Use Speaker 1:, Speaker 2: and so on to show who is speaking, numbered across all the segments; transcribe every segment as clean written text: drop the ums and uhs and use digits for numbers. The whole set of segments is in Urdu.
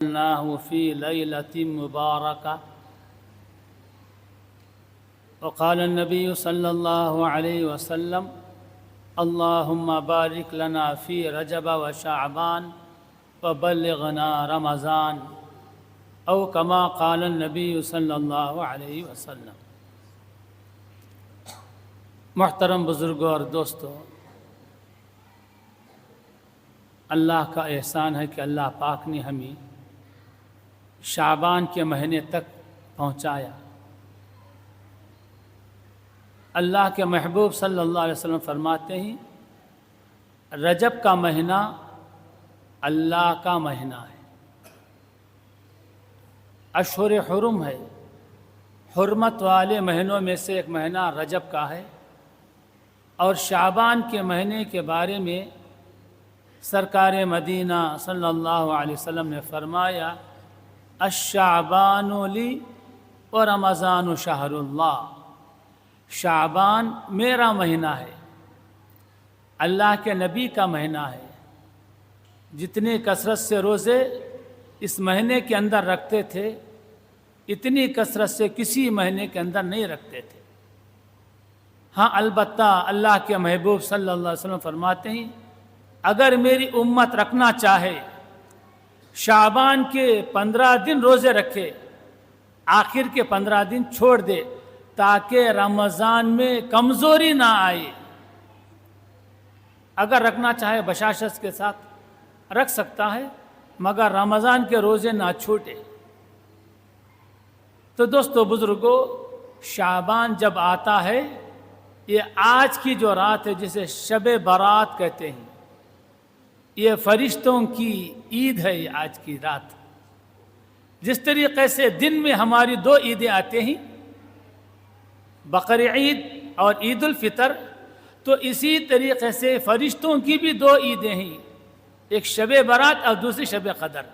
Speaker 1: في ليلة مباركة. وقال النبي صلى الله عليه وسلم: اللهم بارك لنا في رجب وشعبان وبلغنا رمضان، او كما قال النبي صلی اللہ علیہ وسلم. محترم بزرگوں اور دوستوں، اللہ کا احسان ہے کہ اللہ پاک نے ہمیں شعبان کے مہینے تک پہنچایا. اللہ کے محبوب صلی اللہ علیہ وسلم فرماتے ہیں، رجب کا مہینہ اللہ کا مہینہ ہے، اشہر حرم ہے، حرمت والے مہینوں میں سے ایک مہینہ رجب کا ہے. اور شعبان کے مہینے کے بارے میں سرکار مدینہ صلی اللہ علیہ وسلم نے فرمایا: الشعبان لی ورمضان شہر اللہ. شعبان میرا مہینہ ہے، اللہ کے نبی کا مہینہ ہے. جتنی کثرت سے روزے اس مہینے کے اندر رکھتے تھے، اتنی کثرت سے کسی مہینے کے اندر نہیں رکھتے تھے. ہاں، البتہ اللہ کے محبوب صلی اللہ علیہ وسلم فرماتے ہیں، اگر میری امت رکھنا چاہے، شعبان کے 15 دن روزے رکھے، آخر کے 15 دن چھوڑ دے تاکہ رمضان میں کمزوری نہ آئے. اگر رکھنا چاہے بشاشت کے ساتھ رکھ سکتا ہے، مگر رمضان کے روزے نہ چھوٹے. تو دوستو بزرگوں، شعبان جب آتا ہے، یہ آج کی جو رات ہے جسے شب برات کہتے ہیں، یہ فرشتوں کی عید ہے. یہ آج کی رات جس طریقے سے دن میں ہماری 2 عیدیں آتے ہیں، بقر عید اور عید الفطر، تو اسی طریقے سے فرشتوں کی بھی 2 عیدیں ہیں، ایک شب برات اور دوسری شب قدر.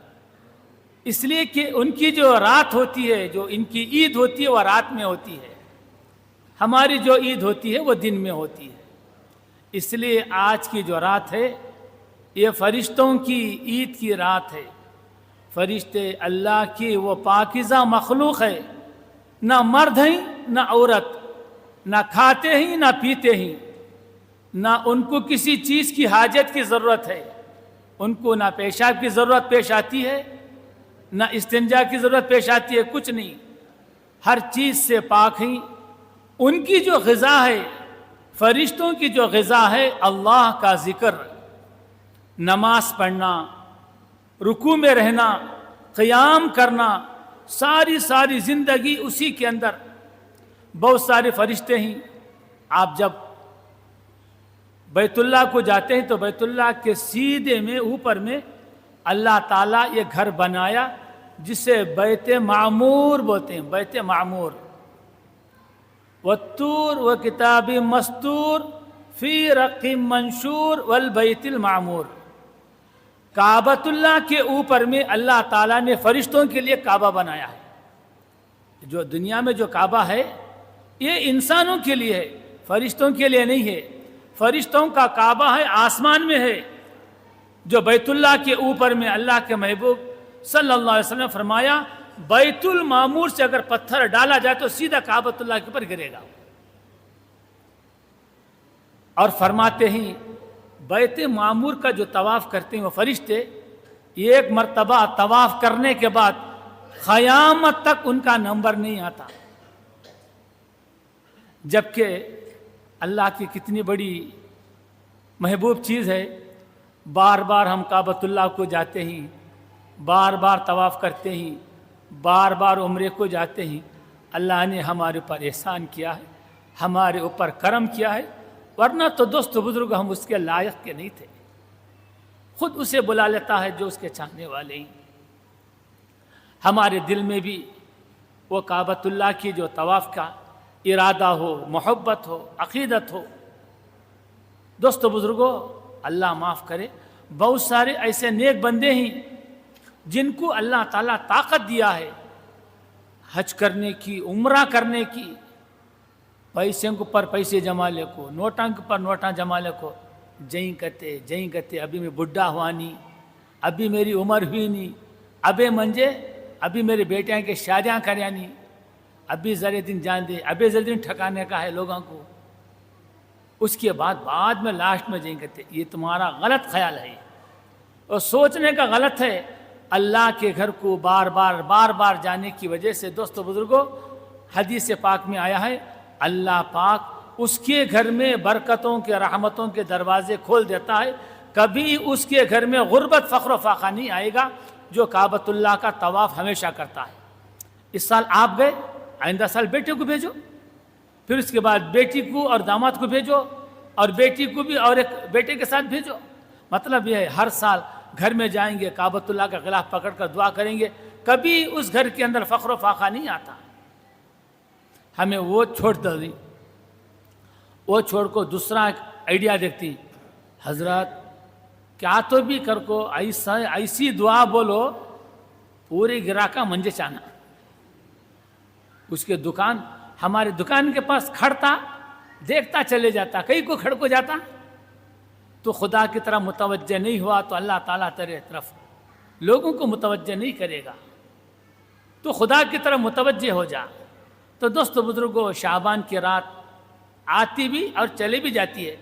Speaker 1: اس لیے کہ ان کی جو رات ہوتی ہے، جو ان کی عید ہوتی ہے، وہ رات میں ہوتی ہے. ہماری جو عید ہوتی ہے وہ دن میں ہوتی ہے. اس لیے آج کی جو رات ہے، یہ فرشتوں کی عید کی رات ہے. فرشتے اللہ کی وہ پاکیزہ مخلوق ہے، نہ مرد ہیں نہ عورت، نہ کھاتے ہیں نہ پیتے ہیں، نہ ان کو کسی چیز کی حاجت کی ضرورت ہے. ان کو نہ پیشاب کی ضرورت پیش آتی ہے، نہ استنجا کی ضرورت پیش آتی ہے، کچھ نہیں. ہر چیز سے پاک ہیں. ان کی جو غذا ہے، فرشتوں کی جو غذا ہے، اللہ کا ذکر، نماز پڑھنا، رکوع میں رہنا، قیام کرنا، ساری زندگی اسی کے اندر. بہت سارے فرشتے ہیں. آپ جب بیت اللہ کو جاتے ہیں تو بیت اللہ کے سیدھے میں اوپر میں اللہ تعالیٰ یہ گھر بنایا جسے بیت معمور بولتے ہیں. بیت معمور. والطور وکتاب مستور فی رق منشور والبیت المعمور. کعبۃ اللہ کے اوپر میں اللہ تعالیٰ نے فرشتوں کے لیے کعبہ بنایا ہے. جو دنیا میں جو کعبہ ہے، یہ انسانوں کے لیے ہے، فرشتوں کے لیے نہیں ہے. فرشتوں کا کعبہ ہے، آسمان میں ہے. جو بیت اللہ کے اوپر میں اللہ کے محبوب صلی اللہ علیہ وسلم نے فرمایا، بیت المعمور سے اگر پتھر ڈالا جائے تو سیدھا کعبۃ اللہ کے اوپر گرے گا. اور فرماتے ہیں بیت معمور کا جو طواف کرتے ہیں وہ فرشتے، ایک مرتبہ طواف کرنے کے بعد قیامت تک ان کا نمبر نہیں آتا. جبکہ اللہ کی کتنی بڑی محبوب چیز ہے. بار بار ہم کعبۃ اللہ کو جاتے ہیں، بار بار طواف کرتے ہیں، بار بار عمرے کو جاتے ہیں. اللہ نے ہمارے اوپر احسان کیا ہے، ہمارے اوپر کرم کیا ہے. ورنہ تو دوست بزرگ ہم اس کے لائق کے نہیں تھے. خود اسے بلا لیتا ہے جو اس کے چاہنے والے ہیں. ہمارے دل میں بھی وہ کعبۃ اللہ کی جو طواف کا ارادہ ہو، محبت ہو، عقیدت ہو. دوست بزرگوں، اللہ معاف کرے، بہت سارے ایسے نیک بندے ہیں جن کو اللہ تعالیٰ طاقت دیا ہے حج کرنے کی، عمرہ کرنے کی. پیسے کے پر پیسے جما لے کو، نوٹاں کے پر نوٹاں جما لے کو. جہیں کہتے ابھی میں بڈھا ہوا نہیں، ابھی میری عمر ہوئی نہیں، ابے منجے ابھی میرے بیٹیاں کی شادیاں کریانی، ابھی ذرے دن جان دے، ابھی ذرے دن ٹھکانے کا ہے لوگوں کو. اس کے بعد میں لاسٹ میں جائیں کہتے یہ تمہارا غلط خیال ہے اور سوچنے کا غلط ہے. اللہ کے گھر کو بار بار جانے کی وجہ سے دوستو بزرگوں حدیث پاک میں آیا ہے اللہ پاک اس کے گھر میں برکتوں کے رحمتوں کے دروازے کھول دیتا ہے. کبھی اس کے گھر میں غربت فقر و فاقہ نہیں آئے گا جو کعبۃ اللہ کا طواف ہمیشہ کرتا ہے. اس سال آپ گئے، آئندہ سال بیٹے کو بھیجو، پھر اس کے بعد بیٹی کو اور داماد کو بھیجو، اور بیٹی کو بھی اور ایک بیٹے کے ساتھ بھیجو. مطلب یہ ہے ہر سال گھر میں جائیں گے، کعبۃ اللہ کا غلاف پکڑ کر دعا کریں گے، کبھی اس گھر کے اندر فقر و فاقہ نہیں آتا. ہمیں وہ چھوڑ دی، وہ چھوڑ کو دوسرا ایک آئیڈیا دیکھتی، حضرت کیا تو بھی کر کو ایسی دعا بولو پورے گرا کا منجے چانا. اس کے دکان ہمارے دکان کے پاس کھڑتا دیکھتا چلے جاتا، کئی کو کھڑ کو جاتا تو خدا کی طرف متوجہ نہیں ہوا تو اللہ تعالیٰ تیرے طرف لوگوں کو متوجہ نہیں کرے گا. تو خدا کی طرف متوجہ ہو جا. تو دوستو بزرگوں شعبان کی رات آتی بھی اور چلی بھی جاتی ہے.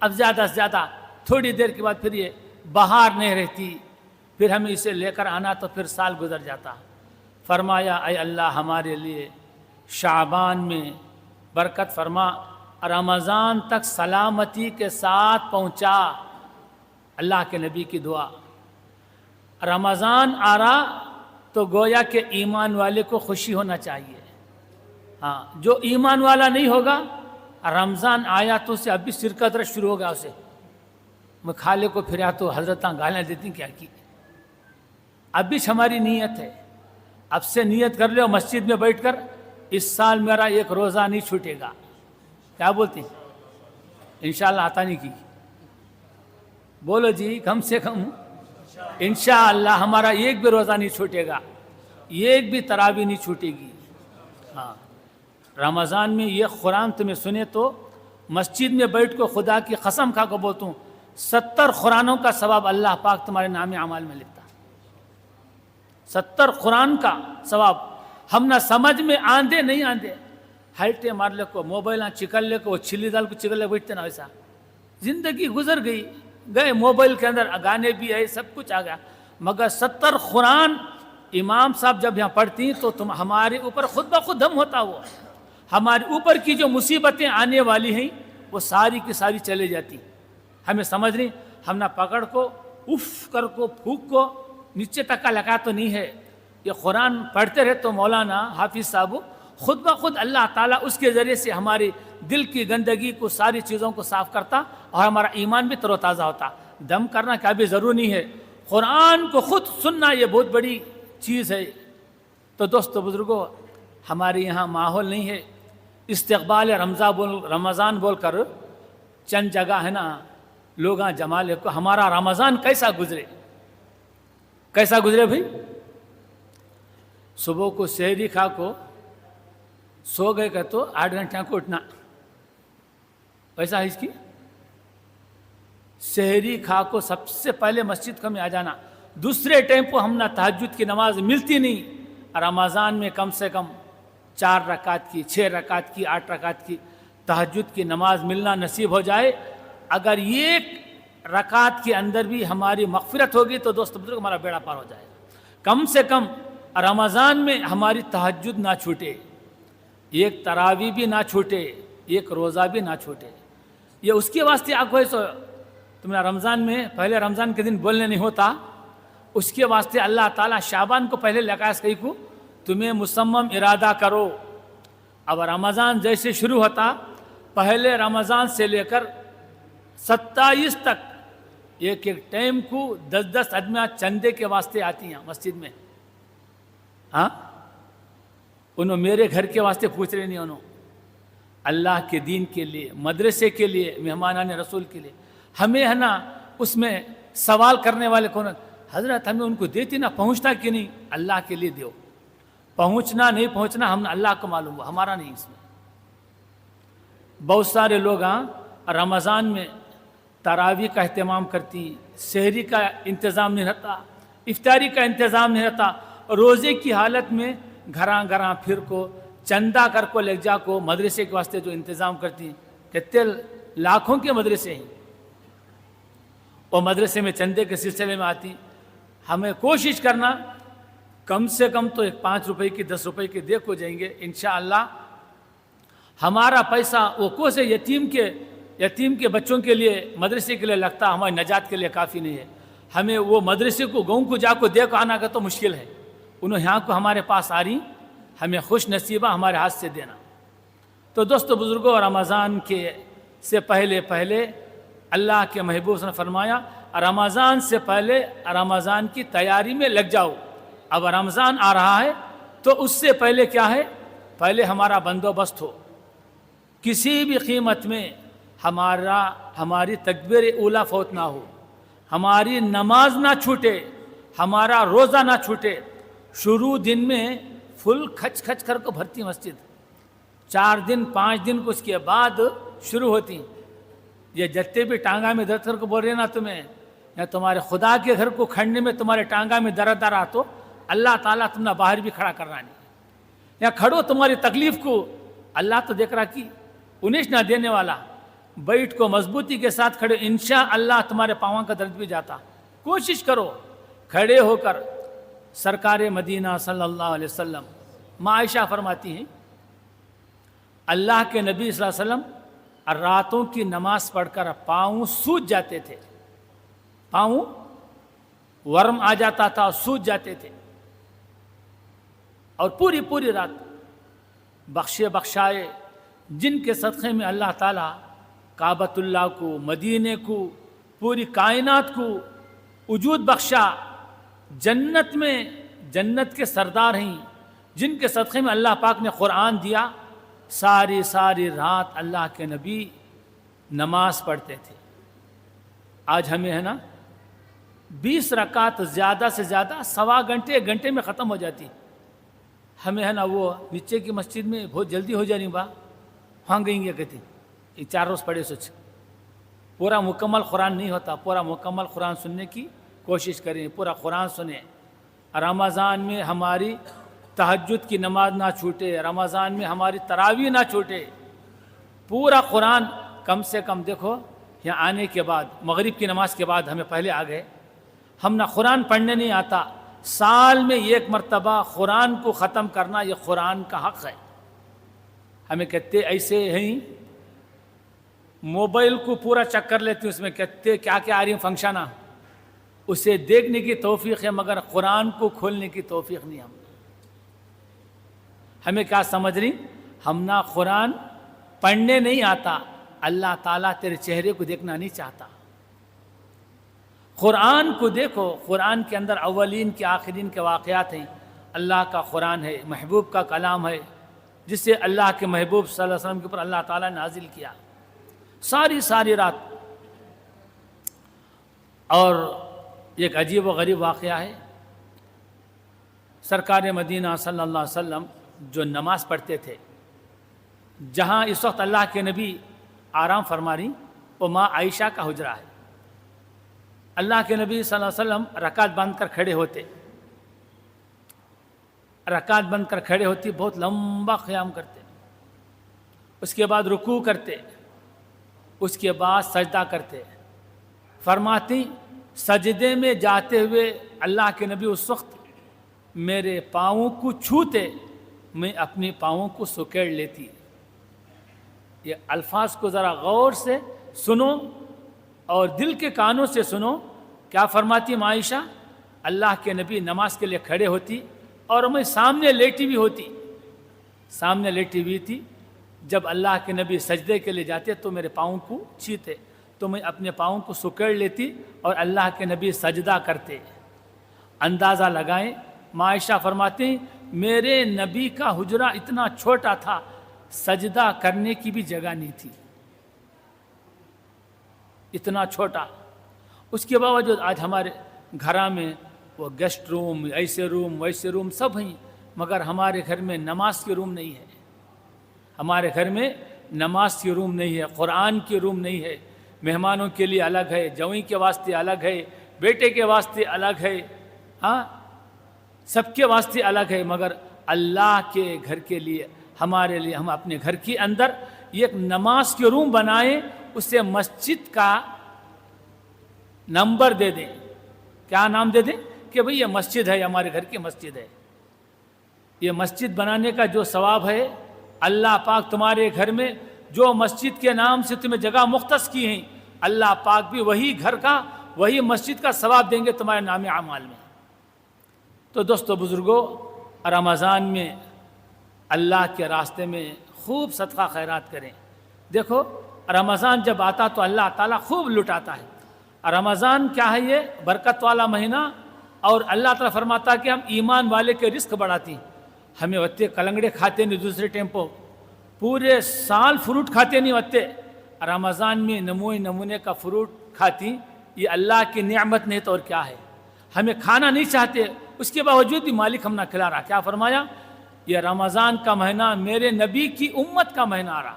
Speaker 1: اب زیادہ سے زیادہ تھوڑی دیر کے بعد پھر یہ بہار نہیں رہتی، پھر ہمیں اسے لے کر آنا تو پھر سال گزر جاتا. فرمایا اے اللہ ہمارے لیے شعبان میں برکت فرما، رمضان تک سلامتی کے ساتھ پہنچا. اللہ کے نبی کی دعا. رمضان آ رہا تو گویا کہ ایمان والے کو خوشی ہونا چاہیے. ہاں جو ایمان والا نہیں ہوگا رمضان آیا تو اسے اب بھی سر کا درد شروع ہوگا. اسے میں کھالے کو پھریا تو حضرتاں گالیاں دیتی کیا کی. اب بھی ہماری نیت ہے، اب سے نیت کر لو مسجد میں بیٹھ کر اس سال میرا ایک روزہ نہیں چھوٹے گا. کیا بولتے ہیں؟ انشاءاللہ آتا نہیں کی بولو جی، کم سے کم انشاءاللہ ہمارا ایک بھی روزہ نہیں چھوٹے گا، ایک بھی تراویح نہیں چھوٹے گی. ہاں رمضان میں یہ قرآن تمہیں سنے تو مسجد میں بیٹھ کو خدا کی قسم کھا کو بولتا ہوں 70 قرآنوں کا ثواب اللہ پاک تمہارے نام اعمال میں لکھتا. 70 قرآن کا ثواب. ہم نہ سمجھ میں آندے نہیں آندے ہلٹے مار لے کو موبائل چکل لے کو چھلی دال کو چکل لے بیٹھتے نا، ویسا زندگی گزر گئی. گئے موبائل کے اندر گانے بھی آئے، سب کچھ آ گیا، مگر 70 قرآن امام صاحب جب یہاں پڑھتی تو تم ہمارے اوپر خود بخود دم ہوتا. وہ ہمارے اوپر کی جو مصیبتیں آنے والی ہیں وہ ساری کی ساری چلے جاتی. ہمیں سمجھ نہیں، ہم نہ پکڑ کو اف کر کو پھونک کو نیچے تک کا لگا تو نہیں ہے. یہ قرآن پڑھتے رہے تو مولانا حافظ صاحب خود بخود اللہ تعالیٰ اس کے ذریعے سے ہماری دل کی گندگی کو ساری چیزوں کو صاف کرتا اور ہمارا ایمان بھی تر و تازہ ہوتا. دم کرنا کیا بھی ضروری نہیں ہے، قرآن کو خود سننا یہ بہت بڑی چیز ہے. تو دوستو بزرگوں ہمارے یہاں ماحول نہیں ہے استقبال رمضان بول کر چند جگہ ہے نا لوگاں جمالے کو. ہمارا رمضان کیسا گزرے، کیسا گزرے بھائی؟ صبح کو سحری کھا کو سو گئے کہ تو 8 گھنٹے کو اٹھنا، ویسا ہے اس کی. سحری کھا کو سب سے پہلے مسجد کو میں آ جانا. دوسرے ٹائم کو ہم نہ تہجد کی نماز ملتی نہیں. رمضان میں کم سے کم 4 رکعت کی، 6 رکعت کی، 8 رکعت کی تہجد کی نماز ملنا نصیب ہو جائے. اگر ایک رکعت کے اندر بھی ہماری مغفرت ہوگی تو دوست بزرگ ہمارا بیڑا پار ہو جائے. کم سے کم رمضان میں ہماری تہجد نہ چھوٹے، ایک تراویح بھی نہ چھوٹے، ایک روزہ بھی نہ چھوٹے. یہ اس کے واسطے آپ کو تمہیں رمضان میں پہلے رمضان کے دن بولنے نہیں ہوتا، اس کے واسطے اللہ تعالیٰ شعبان کو پہلے لگاس کہی کو تمہیں مصمم ارادہ کرو. اب رمضان جیسے شروع ہوتا پہلے رمضان سے لے کر 27 تک ایک ایک ٹائم کو 10 آدمیاں چندے کے واسطے آتی ہیں مسجد میں. ہاں انہوں میرے گھر کے واسطے پوچھ رہے نہیں، انہوں اللہ کے دین کے لیے، مدرسے کے لیے، مہمانان رسول کے لیے. ہمیں ہے نا اس میں سوال کرنے والے کون؟ حضرت ہمیں ان کو دیتی نا، پہنچتا کہ نہیں؟ اللہ کے لیے دیو. پہنچنا نہیں پہنچنا ہم اللہ کو معلوم ہوا، ہمارا نہیں. اس میں بہت سارے لوگ رمضان میں تراویح کا اہتمام کرتی، سحری کا انتظام نہیں رہتا، افطاری کا انتظام نہیں رہتا. روزے کی حالت میں گھراں گھراں پھر کو چندہ کر کو لے جا کو مدرسے کے واسطے جو انتظام کرتی ہیں, کتنے لاکھوں کے مدرسے ہیں, وہ مدرسے میں چندے کے سلسلے میں آتی. ہمیں کوشش کرنا کم سے کم تو 5 روپے کی 10 روپے کی دے کو جائیں گے انشاءاللہ. ہمارا پیسہ وہ کو سے یتیم کے بچوں کے لیے مدرسے کے لیے لگتا, ہماری نجات کے لیے کافی نہیں ہے. ہمیں وہ مدرسے کو گاؤں کو جا کو دے کو آنا کا تو مشکل ہے. انہوں یہاں کو ہمارے پاس آ رہی, ہمیں خوش نصیبہ ہمارے ہاتھ سے دینا. تو دوستو بزرگوں, رمضان کے سے پہلے اللہ کے محبوب نے فرمایا رمضان سے پہلے رمضان کی تیاری میں لگ جاؤ. اب رمضان آ رہا ہے تو اس سے پہلے کیا ہے, پہلے ہمارا بندوبست ہو. کسی بھی قیمت میں ہماری تکبیر اولیٰ فوت نہ ہو, ہماری نماز نہ چھوٹے, ہمارا روزہ نہ چھوٹے. شروع دن میں فل کھچ کھچ کر کو بھرتی مسجد, 4 دن 5 دن کو اس کے بعد شروع ہوتی. یہ جتنے بھی ٹانگا میں درد کر کو بول رہے نا تمہیں, یا تمہارے خدا کے گھر کو کھڑنے میں تمہارے ٹانگا میں درد آ رہا تو اللہ تعالیٰ تم نے باہر بھی کھڑا کرنا نہیں. یا کھڑو تمہاری تکلیف کو اللہ تو دیکھ رہا کی انیش نہ دینے والا. بیٹھ کو مضبوطی کے ساتھ کھڑے, انشاءاللہ تمہارے پاؤں کا درد بھی جاتا. کوشش کرو کھڑے ہو کر. سرکار مدینہ صلی اللہ علیہ وسلم ماں عائشہ فرماتی ہیں اللہ کے نبی صلی اللہ علیہ وسلم راتوں کی نماز پڑھ کر پاؤں سوج جاتے تھے, پاؤں ورم آ جاتا تھا, سوج جاتے تھے. اور پوری رات بخشائے جن کے صدقے میں اللہ تعالیٰ کعبۃ اللہ کو, مدینے کو, پوری کائنات کو وجود بخشا. جنت میں جنت کے سردار ہیں جن کے صدقے میں اللہ پاک نے قرآن دیا. ساری رات اللہ کے نبی نماز پڑھتے تھے. آج ہمیں ہے نا 20 رکعت زیادہ سے زیادہ 1.25 گھنٹے 1 گھنٹے میں ختم ہو جاتی. ہمیں ہے نا وہ نیچے کی مسجد میں بہت جلدی ہو جانی با, ہاں گئیں گے کہتے 4 روز پڑھے سوچ. پورا مکمل قرآن نہیں ہوتا, پورا مکمل قرآن سننے کی کوشش کریں, پورا قرآن سنیں. رمضان میں ہماری تہجد کی نماز نہ چھوٹے, رمضان میں ہماری تراویح نہ چھوٹے. پورا قرآن کم سے کم دیکھو یہاں آنے کے بعد مغرب کی نماز کے بعد ہمیں پہلے آ گئے, ہم نہ قرآن پڑھنے نہیں آتا. سال میں 1 مرتبہ قرآن کو ختم کرنا یہ قرآن کا حق ہے. ہمیں کہتے ایسے ہیں موبائل کو پورا چیک کر لیتے ہیں, اس میں کہتے کیا آ رہی ہیں فنکشن, اسے دیکھنے کی توفیق ہے مگر قرآن کو کھولنے کی توفیق نہیں. ہمیں کیا سمجھ رہی, ہم نہ قرآن پڑھنے نہیں آتا, اللہ تعالیٰ تیرے چہرے کو دیکھنا نہیں چاہتا. قرآن کو دیکھو, قرآن کے اندر اولین کے آخرین کے واقعات ہیں. اللہ کا قرآن ہے, محبوب کا کلام ہے, جسے اللہ کے محبوب صلی اللہ علیہ وسلم کے اوپر اللہ تعالیٰ نے نازل کیا. ساری رات. اور ایک عجیب و غریب واقعہ ہے. سرکار مدینہ صلی اللہ علیہ وسلم جو نماز پڑھتے تھے, جہاں اس وقت اللہ کے نبی آرام فرما رہی وہ ماں عائشہ کا حجرہ ہے. اللہ کے نبی صلی اللہ علیہ وسلم رکعت باندھ کر کھڑے ہوتے, رکعت بند کر کھڑے ہوتی, بہت لمبا قیام کرتے, اس کے بعد رکوع کرتے, اس کے بعد سجدہ کرتے. فرماتی سجدے میں جاتے ہوئے اللہ کے نبی اس وقت میرے پاؤں کو چھوتے, میں اپنے پاؤں کو سکیڑ لیتی. یہ الفاظ کو ذرا غور سے سنو اور دل کے کانوں سے سنو. کیا فرماتی ماں عائشہ, اللہ کے نبی نماز کے لیے کھڑے ہوتی اور میں سامنے لیٹی ہوئی تھی. جب اللہ کے نبی سجدے کے لیے جاتے تو میرے پاؤں کو چھیتے, تو میں اپنے پاؤں کو سکیڑ لیتی اور اللہ کے نبی سجدہ کرتے. اندازہ لگائیں, ماں عائشہ فرماتی میرے نبی کا حجرہ اتنا چھوٹا تھا, سجدہ کرنے کی بھی جگہ نہیں تھی, اتنا چھوٹا. اس کے باوجود آج ہمارے گھراں میں وہ گیسٹ روم, ایسے روم ویسے روم سب ہیں, مگر ہمارے گھر میں نماز کی روم نہیں ہے. ہمارے گھر میں نماز کی روم نہیں ہے, قرآن کی روم نہیں ہے. مہمانوں کے لیے الگ ہے, جوئی کے واسطے الگ ہے, بیٹے کے واسطے الگ ہے, ہاں سب کے واسطے الگ ہے، مگر اللہ کے گھر کے لیے ہمارے لیے ہم اپنے گھر کے اندر ایک نماز کے روم بنائیں، اسے مسجد کا نمبر دے دیں. کیا نام دے دیں؟ کہ بھئی یہ مسجد ہے، ہمارے گھر کی مسجد ہے. یہ مسجد بنانے کا جو ثواب ہے، اللہ پاک تمہارے گھر میں جو مسجد کے نام سے تمہیں جگہ مختص کی ہیں، اللہ پاک بھی وہی گھر کا، وہی مسجد کا ثواب دیں گے تمہارے نام اعمال میں. تو دوستو بزرگوں، رمضان میں اللہ کے راستے میں خوب صدقہ خیرات کریں. دیکھو رمضان جب آتا تو اللہ تعالیٰ خوب لٹاتا ہے. رمضان کیا ہے؟ یہ برکت والا مہینہ، اور اللہ تعالیٰ فرماتا ہے کہ ہم ایمان والے کے رزق بڑھاتی ہیں. ہمیں وتے کلنگڑے کھاتے نہیں دوسرے ٹیمپو، پورے سال فروٹ کھاتے نہیں وتے، رمضان میں نمونے کا فروٹ کھاتی. یہ اللہ کی نعمت نہیں تو اور کیا ہے؟ ہمیں کھانا نہیں چاہتے، اس کے باوجود بھی مالک ہم نہ کھلا رہا. کیا فرمایا؟ یہ رمضان کا مہینہ میرے نبی کی امت کا مہینہ آ رہا.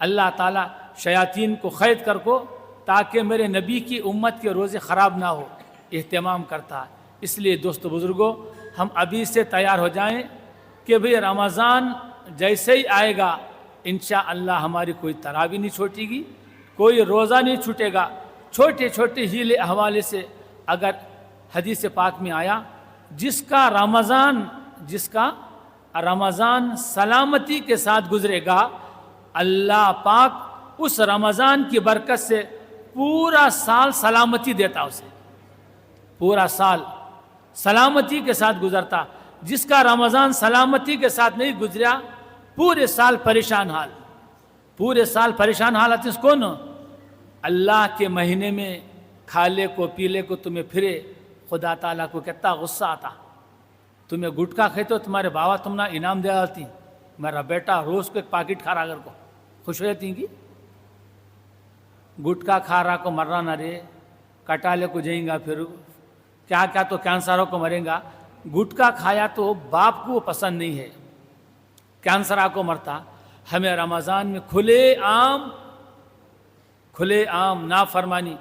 Speaker 1: اللہ تعالیٰ شیاطین کو قید کر کو تاکہ میرے نبی کی امت کے روزے خراب نہ ہو اہتمام کرتا ہے. اس لیے دوستو بزرگوں، ہم ابھی سے تیار ہو جائیں کہ بھئی رمضان جیسے ہی آئے گا انشاءاللہ ہماری کوئی تراویح نہیں چھوٹے گی، کوئی روزہ نہیں چھوٹے گا. چھوٹے چھوٹے ہیلے حوالے سے اگر حدیث پاک میں آیا جس کا رمضان سلامتی کے ساتھ گزرے گا، اللہ پاک اس رمضان کی برکت سے پورا سال سلامتی دیتا. اسے پورا سال سلامتی کے ساتھ گزرتا. جس کا رمضان سلامتی کے ساتھ نہیں گزرا، پورے سال پریشان حال. پورے سال پریشان حالت اس کون؟ اللہ کے مہینے میں کھالے کو پیلے کو تمہیں پھرے، خدا تعالیٰ کو کتنا غصہ آتا. تمہیں گٹکا کھاتے ہو، تمہارے بابا تم نہ انعام دے آتی، میرا بیٹا روز کو ایک پاکٹ کھا رہا، اگر کو خوش ہو جاتی کہ گٹکا کھا رہا کو مر رہا نہ رے، کٹالے کو جائیں گا، پھر کیا کیا تو کینسروں کو مریں گا. گٹکا کھایا تو باپ کو وہ پسند نہیں ہے، کینسر کو مرتا. ہمیں رمضان میں کھلے عام نافرمانی.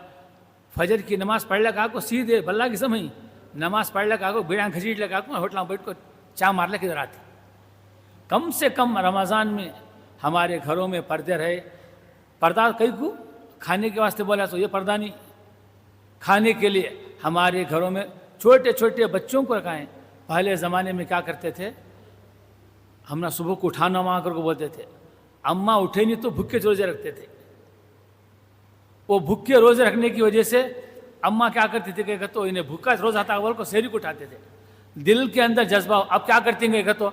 Speaker 1: فجر کی نماز پڑھ لگا کو سیدھے بلّہ کی سمجھ نماز پڑھ لگا کو بیڑیاں گھسیٹ لگا کو ہوٹل بیٹھ کو چاہ مار لے کدھر آتی. کم سے کم رمضان میں ہمارے گھروں میں پردے رہے. پردہ کئی کو کھانے کے واسطے بولا تو یہ پردہ نہیں، کھانے کے لیے ہمارے گھروں میں چھوٹے چھوٹے بچوں کو رکھائیں. پہلے زمانے میں کیا کرتے تھے، ہم نہ صبح کو اٹھانا ماں کر کو بولتے تھے، اماں اٹھے نہیں تو بھوکے روزے رکھتے تھے. وہ بھوکے روزے رکھنے کی وجہ سے اماں کیا کرتی تھی کہ تو انہیں بھوکا روزہ تھا بول کو سحری کو اٹھاتے تھے. دل کے اندر جذبہ. اب کیا کرتی ہیں کہ تو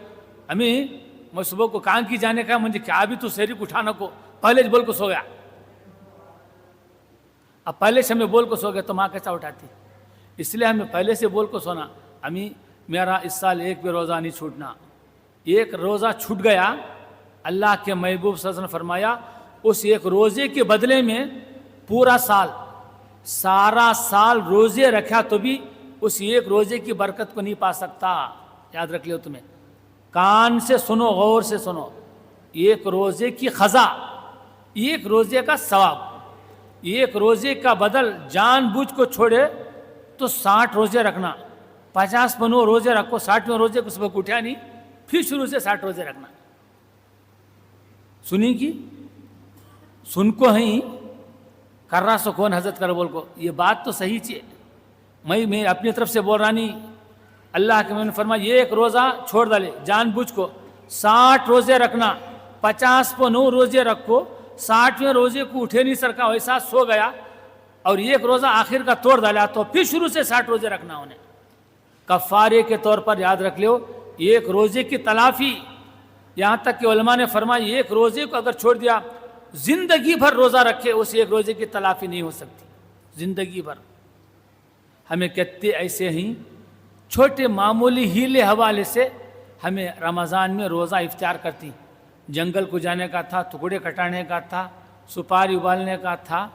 Speaker 1: امی میں صبح کو کہاں کی جانے کا، مجھے کیا بھی تو سحری کو اٹھانا کو پہلے بول کو سو گیا. اب پہلے سے ہمیں بول کو سو گیا تو ماں کیسا اٹھاتی. اس لیے ہمیں پہلے سے بول کو سونا، امی میرا اس سال ایک بھی روزہ نہیں چھوٹنا. ایک روزہ چھوٹ گیا، اللہ کے محبوب صلی اللہ علیہ وسلم فرمایا اس ایک روزے کے بدلے میں پورا سارا سال روزے رکھا تو بھی اس ایک روزے کی برکت کو نہیں پا سکتا. یاد رکھ لیو تمہیں، کان سے سنو، غور سے سنو. ایک روزے کی خزا، ایک روزے کا ثواب، ایک روزے کا بدل جان بوجھ کو چھوڑے تو 60 روزے رکھنا. 50 بنو روزے رکھو، 60ویں روزے کو صبح کو اٹھا نہیں، پھر شروع سے 60 روزے رکھنا. سنی کی سن کو ہیں کر رہا سو کون حضرت کر بول کو. یہ بات تو صحیح چیئے، میں اپنی طرف سے بول رہا نہیں. اللہ کے میں نے فرمایا یہ ایک روزہ چھوڑ ڈالے جان بوجھ کو. 60 روزے رکھنا، 50 پہ 9 روزے رکھو، 60ویں روزے کو اٹھے نہیں سرکا، ویسا سو گیا اور ایک روزہ آخر کا توڑ ڈالا تو پھر شروع سے 60 روزے رکھنا. انہیں کفارے کے طور پر یاد رکھ لو ایک روزے کی تلافی. یہاں تک کہ علماء نے فرمایا ایک روزے کو اگر چھوڑ دیا، زندگی بھر روزہ رکھے اس ایک روزے کی تلافی نہیں ہو سکتی زندگی بھر. ہمیں کہتے ایسے ہی چھوٹے معمولی ہیلے حوالے سے ہمیں رمضان میں روزہ افطار کرتی. جنگل کو جانے کا تھا، ٹکڑے کٹانے کا تھا، سپاری ابالنے کا تھا،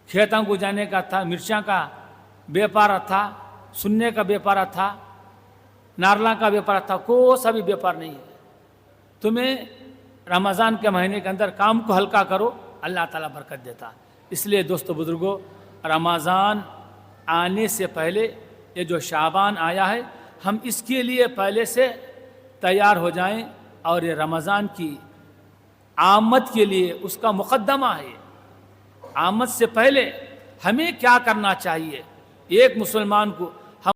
Speaker 1: کھیتوں کو جانے کا تھا، مرچاں کا بیپار تھا، سننے کا بیپار تھا، نارلا کا بیپار تھا، کوئی سا بھی بیپار نہیں ہے. تمہیں رمضان کے مہینے کے اندر کام کو ہلکا کرو، اللہ تعالیٰ برکت دیتا. اس لیے دوستو بزرگوں، رمضان آنے سے پہلے یہ جو شعبان آیا ہے ہم اس کے لیے پہلے سے تیار ہو جائیں، اور یہ رمضان کی آمد کے لیے اس کا مقدمہ ہے۔ آمد سے پہلے ہمیں کیا کرنا چاہیے؟ ایک مسلمان کو